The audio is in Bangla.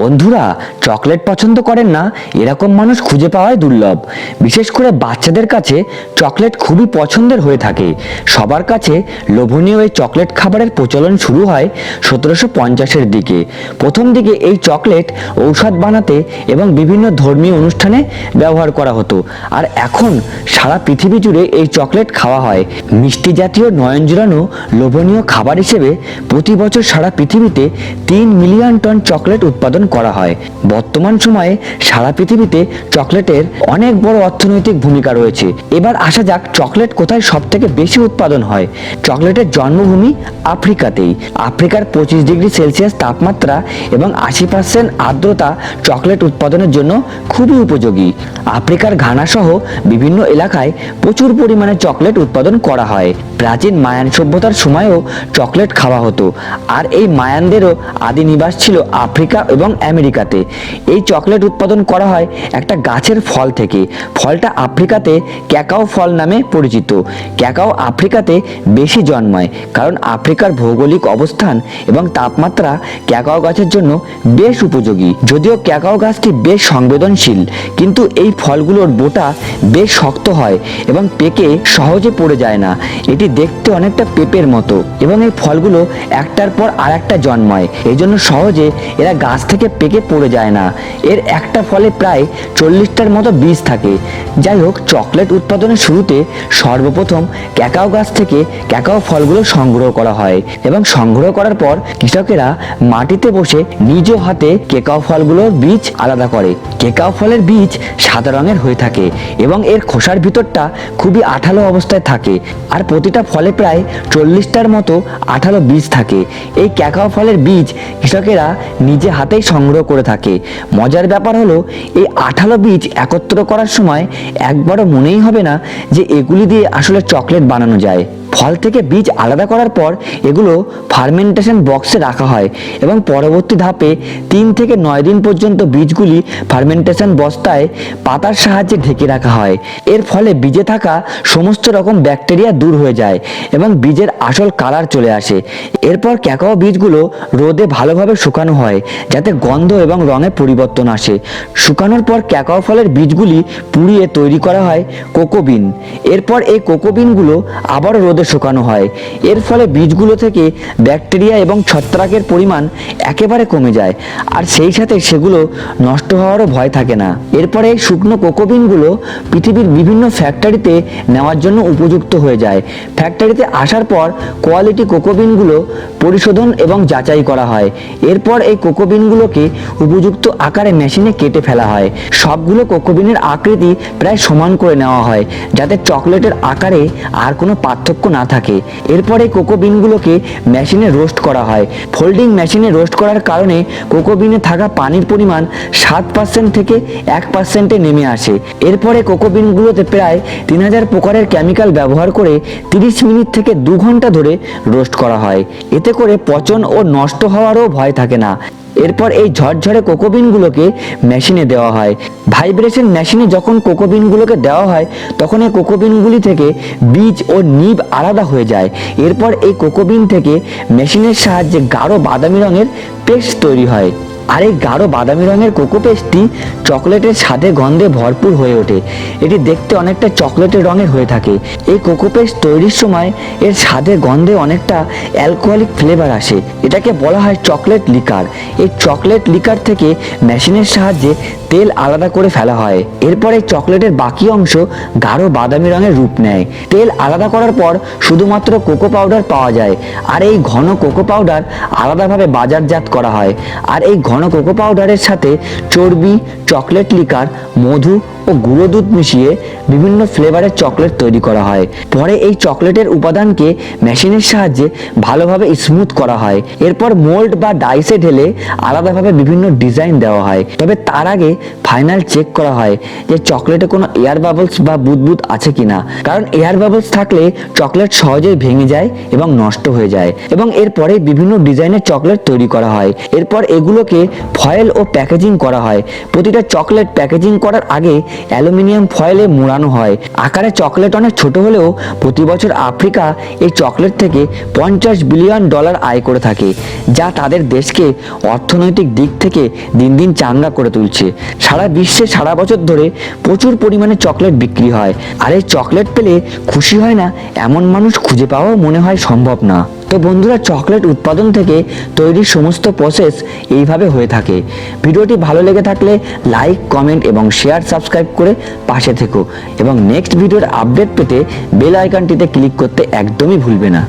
বন্ধুরা, চকলেট পছন্দ করেন না এরকম মানুষ খুঁজে পাওয়াই দুর্লভ। বিশেষ করে বাচ্চাদের কাছে চকলেট খুবই পছন্দের হয়ে থাকে। সবার কাছে লোভনীয় এই চকলেট খাবারের প্রচলন শুরু হয় 1750-এর দিকে। প্রথম দিকে এই চকলেট ঔষধ বানাতে এবং বিভিন্ন ধর্মীয় অনুষ্ঠানে ব্যবহার করা হতো, আর এখন সারা পৃথিবী জুড়ে এই চকলেট খাওয়া হয়। মিষ্টি জাতীয় নয়ন জোড়ানো লোভনীয় খাবার হিসেবে প্রতি বছর সারা পৃথিবীতে 3 মিলিয়ন টন চকলেট উৎপাদন করা হয়। বর্তমান সময়ে সারা পৃথিবীতে চকলেটের অনেক বড় অর্থনৈতিক ভূমিকা রয়েছে। এবার আসা যাক চকলেট কোথায় সব থেকে বেশি উৎপাদন হয়। চকলেটের জন্মভূমি আফ্রিকাতেই। আফ্রিকার 25 ডিগ্রি সেলসিয়াস তাপমাত্রা এবং 80% আর্দ্রতা চকলেট উৎপাদনের জন্য খুবই উপযোগী। আফ্রিকার ঘানা সহ বিভিন্ন এলাকায় প্রচুর পরিমাণে চকলেট উৎপাদন করা হয়। প্রাচীন মায়ান সভ্যতার সময়ও চকলেট খাওয়া হতো, আর এই মায়ানদেরও আদি নিবাস ছিল আফ্রিকা এবং আমেরিকাতে। এই চকলেট উৎপাদন করা হয় একটা গাছের ফল থেকে। ফলটা আফ্রিকাতে ক্যাকাও ফল নামে পরিচিত। ক্যাকাও আফ্রিকাতে বেশি জন্মায় কারণ আফ্রিকার ভৌগোলিক অবস্থান এবং তাপমাত্রা ক্যাকাও গাছের জন্য বেশ উপযোগী। যদিও ক্যাকাও গাছটি বেশ সংবেদনশীল, কিন্তু এই ফলগুলোর বোটা বেশ শক্ত হয় এবং পেকে সহজে পড়ে যায় না। এটি দেখতে অনেকটা পেঁপের মতো এবং এই ফলগুলো একটার পর আরেকটা জন্মায়, এই জন্য সহজে এরা গাছ থেকে পেকে পড়ে যায় না। এর একটা ফলে প্রায় 40টার মতো বীজ থাকে। যাই হোক, চকলেট উৎপাদনের শুরুতে সর্বপ্রথম ক্যাকাও গাছ থেকে ক্যাকাও ফলগুলো সংগ্রহ করা হয় এবং সংগ্রহ করার পর কৃষকেরা মাটিতে বসে নিজ হাতে ক্যাকাও ফলগুলোর বীজ আলাদা করে। ক্যাকাও ফলের বীজ সাদা রঙের হয়ে থাকে এবং এর খোসার ভিতরটা খুবই আঠালো অবস্থায় থাকে, আর প্রতিটা ফলে প্রায় 40টার মতো আঠালো বীজ থাকে। এই ক্যাকাও ফলের বীজ কৃষকেরা নিজে হাতেই সংগ্রহ করে থাকে। মজার ব্যাপার হলো, এই আঠালো বীজ একত্র করার সময় একবারও মনেই হবে না যে এগুলি দিয়ে আসলে চকলেট বানানো যায়। ফল থেকে বীজ আলাদা করার পর এগুলো ফার্মেন্টেশন বক্সে রাখা হয় এবং পরবর্তী ধাপে 3 থেকে 9 দিন পর্যন্ত বীজগুলি ফার্মেন্টেশন বস্তায় পাতার সাহায্যে ঢেকে রাখা হয়। এর ফলে বীজে থাকা সমস্ত রকম ব্যাকটেরিয়া দূর হয়ে যায় এবং বীজের আসল কালার চলে আসে। এরপর ক্যাকাও বীজগুলো রোদে ভালোভাবে শুকানো হয় যাতে গন্ধ এবং রঙের পরিবর্তন আসে। শুকানোর পর ক্যাকাও ফলের বীজগুলি পুড়িয়ে তৈরি করা হয় কোকো বিন। এরপর এই কোকো বিনগুলো আবারও রোদে শুকানো হয়। এর ফলে বীজগুলো থেকে ব্যাকটেরিয়া এবং ছত্রাকের পরিমাণ একেবারে কমে যায়, আর সেই সাথে সেগুলো নষ্ট হওয়ারও ভয় থাকে না। এরপরে এই শুকনো কোকোবিনগুলো পৃথিবীর বিভিন্ন ফ্যাক্টরিতে নেওয়ার জন্য উপযুক্ত হয়ে যায়। ফ্যাক্টরিতে আসার পর কোয়ালিটি কোকোবিনগুলো পরিশোধন এবং যাচাই করা হয়। এরপর এই কোকোবিনগুলোকে উপযুক্ত আকারে মেশিনে কেটে ফেলা হয়। সবগুলো কোকোবিনের আকৃতি প্রায় সমান করে নেওয়া হয় যাতে চকলেটের আকারে আর কোনো পার্থক্য না থাকে। এরপরে কোকো বিনগুলোকে মেশিনে রোস্ট করা হয়। ফোল্ডিং মেশিনে রোস্ট করার কারণে কোকো বিনে থাকা পানির পরিমাণ 7% থেকে 1%-এ নেমে আসে। এরপরে কোকো বিনগুলোতে প্রায় 3000 প্রকারের কেমিক্যাল ব্যবহার করে 30 মিনিট থেকে 2 ঘন্টা ধরে রোস্ট করা হয়। এতে করে পচন ও নষ্ট হওয়ারও ভয় থাকে না। এরপর এই ঝরঝরে কোকোবিনগুলোকে মেশিনে দেওয়া হয়। ভাইব্রেশন মেশিনে যখন কোকোবিনগুলোকে দেওয়া হয় তখন এই কোকোবিনগুলি থেকে বীজ ও নিব আলাদা হয়ে যায়। এরপর এই কোকোবিন থেকে মেশিনের সাহায্যে গাঢ় বাদামি রঙের পেস্ট তৈরি হয়, আর এই গাঢ় বাদামি রঙের কোকো পেস্টটি চকলেটের স্বাদে গন্ধে ভরপুর হয়ে ওঠে। এটি দেখতে অনেকটা চকলেটের রঙের হয়ে থাকে। এই কোকো পেস্ট তৈরির সময় এর স্বাদে গন্ধে অনেকটা অ্যালকোহলিক ফ্লেভার আসে। এটাকে বলা হয় চকলেট লিকার। এই চকলেট লিকার থেকে মেশিনের সাহায্যে তেল আলাদা করে ফেলা হয়। এরপরে চকলেটের বাকি অংশ গাঢ় বাদামি রঙের রূপ নেয়। তেল আলাদা করার পর শুধুমাত্র কোকো পাউডার পাওয়া যায়, আর এই ঘন কোকো পাউডার আলাদাভাবে বাজারজাত করা হয়। আর এই ঘন কোকো পাউডারের সাথে চর্বি, চকলেট লিকার, মধু ও গুঁড়ো দুধ মিশিয়ে বিভিন্ন ফ্লেভারের চকলেট তৈরি করা হয়। পরে এই চকলেটের উপাদানকে মেশিনের সাহায্যে ভালোভাবে স্মুথ করা হয়। এরপর মোল্ড বা ডাইসে ঢেলে আলাদাভাবে বিভিন্ন ডিজাইন দেওয়া হয়। তবে তার আগে ফাইনাল চেক করা হয় যে চকলেটে কোনো এয়ার বাবলস বা বুদবুদ আছে কিনা, কারণ এয়ার বাবলস থাকলে চকলেট সহজেই ভেঙে যায় এবং নষ্ট হয়ে যায়। এবং এরপরে বিভিন্ন ডিজাইনের চকলেট তৈরি করা হয়। এরপর এগুলোকে ফয়েল ও প্যাকেজিং করা হয়। প্রতিটা চকলেট প্যাকেজিং করার আগে অ্যালুমিনিয়াম ফয়েলে মোড়ানো হয়। আকারে চকলেট অনেক ছোট হলেও প্রতি বছর আফ্রিকা এই চকলেট থেকে $50 বিলিয়ন আয় করে থাকে, যা তাদের দেশকে অর্থনৈতিক দিক থেকে দিন দিন চাঙ্গা করে তুলছে। সারা বিশ্বে সারা বছর ধরে প্রচুর পরিমাণে চকলেট বিক্রি হয়, আর এই চকলেট পেলে খুশি হয় না এমন মানুষ খুঁজে পাওয়াও মনে হয় সম্ভব না। তো বন্ধুরা, চকলেট উৎপাদন থেকে তৈরির সমস্ত প্রসেস এইভাবে হয়ে থাকে। ভিডিওটি ভালো লেগে থাকলে লাইক, কমেন্ট এবং শেয়ার, সাবস্ক্রাইব করে পাশে থেকো এবং নেক্সট ভিডিওর আপডেট পেতে বেল আইকনটিতে ক্লিক করতে একদমই ভুলবে না।